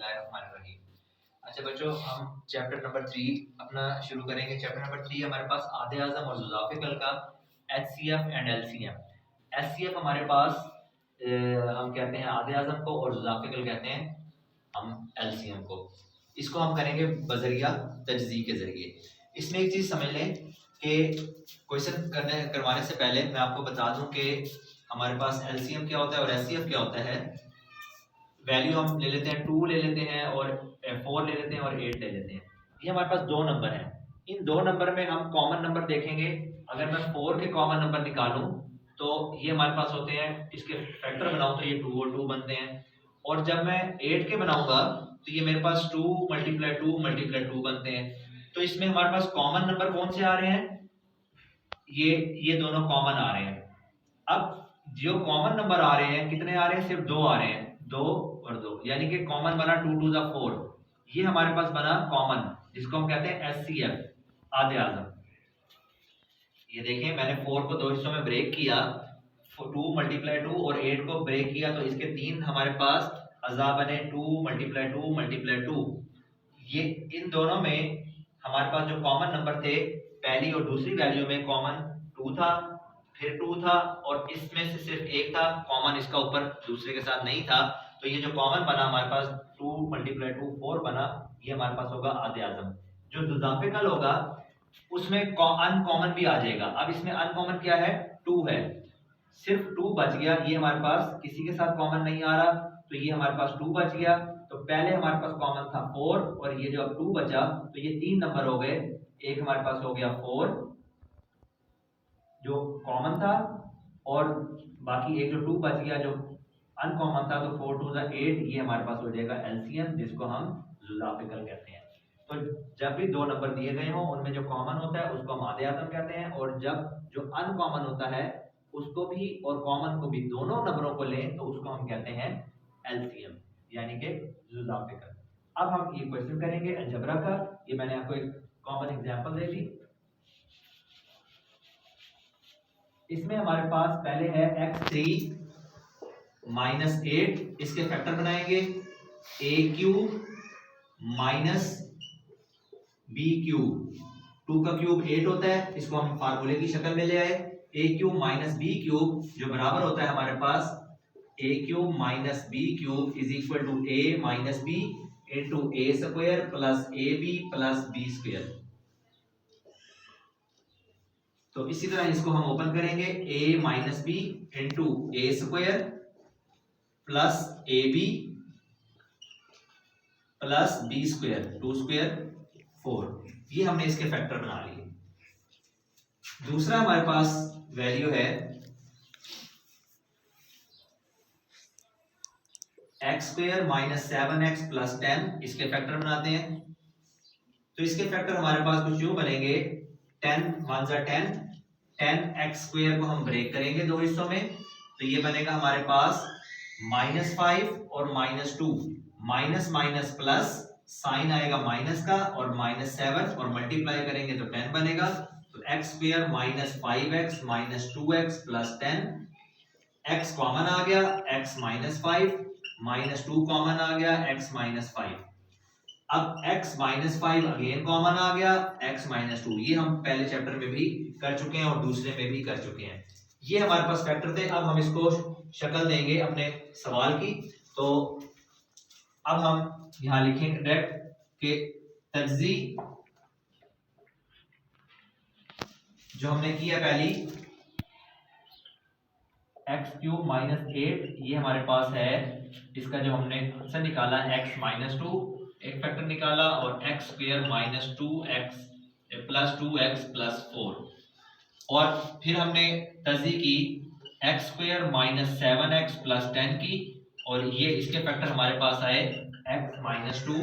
बिस्मिल्लाहिर्रहमानिर्रहीम। अच्छा बच्चों, हम चैप्टर नंबर 3 अपना शुरू करेंगे। चैप्टर नंबर 3 हमारे पास आधे आज़म और ज़ुज़ाफ़िकल का एचसीएफ एंड एलसीएम। एचसीएफ हमारे पास हम कहते हैं आधे आज़म को, और ज़ुज़ाफ़िकल कहते हैं हम एलसीएम को। इसको हम करेंगे बजरिया तजज़ी के ज़रिए। इसमें एक चीज़ समझ लें कि क्वेश्चन करवाने से पहले मैं आपको बता दूं कि हमारे पास एलसीएम क्या होता है और एचसीएफ क्या होता है। वैल्यू हम ले लेते हैं 2 ले लेते हैं और 4 ले लेते हैं और 8 ले लेते हैं। ये हमारे पास दो नंबर हैं। इन दो नंबर में हम कॉमन नंबर देखेंगे। अगर मैं 4 के कॉमन नंबर निकालूं तो ये हमारे पास होते हैं, इसके फैक्टर बनाऊं तो ये 2 और 2 बनते हैं। और जब मैं 8 के बनाऊंगा तो ये मेरे पास 2 मल्टीप्लाई 2 बनते हैं। तो इसमें हमारे पास कॉमन नंबर कौन से आ रहे हैं? ये दोनों कॉमन आ रहे हैं। अब जो कॉमन नंबर आ रहे हैं कितने आ रहे हैं? सिर्फ 2 आ रहे हैं, 2 और 2, यानी कि कॉमन बना 2 2 जा 4। ये हमारे पास बना कॉमन, जिसको हम कहते हैं एचसीएफ आधे आज़म। ये देखें, मैंने 4 को दो हिस्सों में ब्रेक किया, 2 मल्टीप्लाई 2 और 8 को ब्रेक किया, तो इसके 3 हमारे पास अज़ा बने 2 मल्टीप्लाई 2। ये इन दोनों में हमारे पास जो कॉमन नंबर थे, पहली और दूसरी वैल्यू में कॉमन 2 था, फिर 2 था, और इसमें से सिर्फ एक था कॉमन, इसका ऊपर दूसरे के साथ नहीं था। तो ये जो कॉमन बना हमारे पास 2 मल्टीप्लाई 2 4 बना, ये हमारे पास होगा आधे आज़म। जो ज़ुज़ाफ़िकल होगा उसमें अनकॉमन भी आ जाएगा। अब इसमें अनकॉमन क्या है? 2 है, सिर्फ 2 बच गया। ये हमारे पास किसी के साथ कॉमन नहीं आ रहा, तो ये हमारे पास 2 बच गया। तो पहले हमारे पास कॉमन था 4, और ये जो अब 2 बचा, तो ये 3 नंबर हो गए। एक हमारे पास हो गया 4 जो कॉमन था, और बाकी एक जो 2 बच गया जो अनकॉमन था, तो 4 2 8। ये हमारे पास हो जाएगा एलसीएम, जिसको हम ज़ुज़ाफ़िकल कहते हैं। तो जब भी दो नंबर दिए गए हों उनमें जो कॉमन होता है उसको हम आधे आज़म कहते हैं, और जब जो अनकॉमन होता है उसको भी और कॉमन को भी, दोनों नंबरों को लें, तो उसको हम कहते हैं एलसीएम, यानी कि ज़ुज़ाफ़िकल। अब हम ये क्वेश्चन करेंगे अलजबरा का। ये मैंने आपको एक कॉमन एग्जांपल दे दी। इसमें हमारे पास पहले है x3 माइनस 8, इसके फैक्टर बनाएंगे a cube minus b cube. 2 का क्यूब 8 होता है, इसको हम फार्मूले की शक्ल में ले आए। a cube minus b cube जो बराबर होता है हमारे पास a cube minus b cube is equal to a minus b into a square plus ab plus b square. तो इसी तरह इसको हम ओपन करेंगे, a minus B into A square plus A B plus B square, 2 square 4। ये हमने इसके factor बना लिए। दूसरा हमारे पास वैल्यू है X square minus 7x plus 10, इसके फैक्टर बनाते हैं। तो इसके फैक्टर हमारे पास कुछ यूं बनेंगे, 10 1 10, 10x स्क्वायर को हम ब्रेक करेंगे दो हिस्सों में, तो ये बनेगा हमारे पास -5 और -2, माइनस माइनस प्लस, साइन आएगा माइनस का, और -7 और मल्टीप्लाई करेंगे तो 10 बनेगा। तो x square minus 5x minus 2x plus 10, x common आ गया, x माइनस 5 माइनस 2 कॉमन आ गया, x माइनस 5। अब x माइनस 5 अगेन कॉमन आ गया, x माइनस 2। ये हम पहले चैप्टर में भी कर चुके हैं और दूसरे में भी कर चुके हैं। ये हमारे पास फैक्टर थे। अब हम इसको शक्ल देंगे अपने सवाल की। तो अब हम यहां लिखेंगे डायरेक्ट कि तजज़ी जो हमने किया पहली एक्स क्यूब माइनस 8, ये हमारे पास है, इसका जो हमने आंसर निकाला x माइनस 2, एक फैक्टर निकाला, और x square minus 2x plus 2x plus 4। और फिर हमने तजज़ी की x square minus 7x plus 10 की, और ये इसके फैक्टर हमारे पास आए x माइनस 2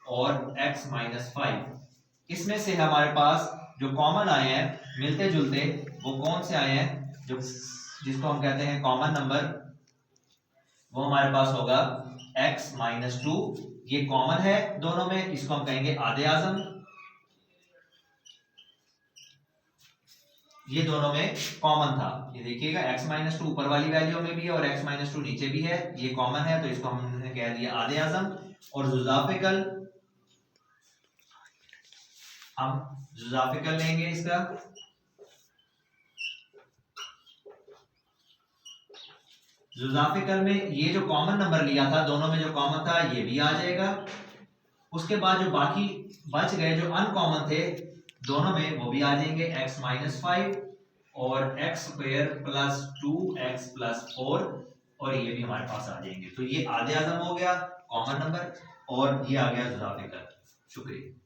और x माइनस 5। इसमें से हमारे पास जो कॉमन आए हैं मिलते जुलते, वो कौन से आए हैं? जो जिसको हम कहते हैं कॉमन नंबर, वो हमारे पास होगा x माइनस 2। ये कॉमन है दोनों में, इसको हम कहेंगे आधे आज़म। ये दोनों में कॉमन था, ये देखिएगा x माइनस 2 ऊपर वाली वैल्यू में भी है और x माइनस 2 नीचे भी है, ये कॉमन है, तो इसको हमने कह दिया आधे आज़म। और जुजाफिकल हम जुजाफिकल लेंगे इसका, जुजाफिकल में ये जो कॉमन नंबर लिया था दोनों में जो कॉमन था ये भी आ जाएगा। उसके बाद जो बाकी बच गए जो अनकॉमन थे दोनों में वो भी आ जाएंगे, x माइनस 5 और x square plus 2x plus 4 और ये भी हमारे पास आ जाएंगे। तो ये आधे आज़म हो गया कॉमन नंबर और ये आ गया जुजाफिकल। शुक्रिया।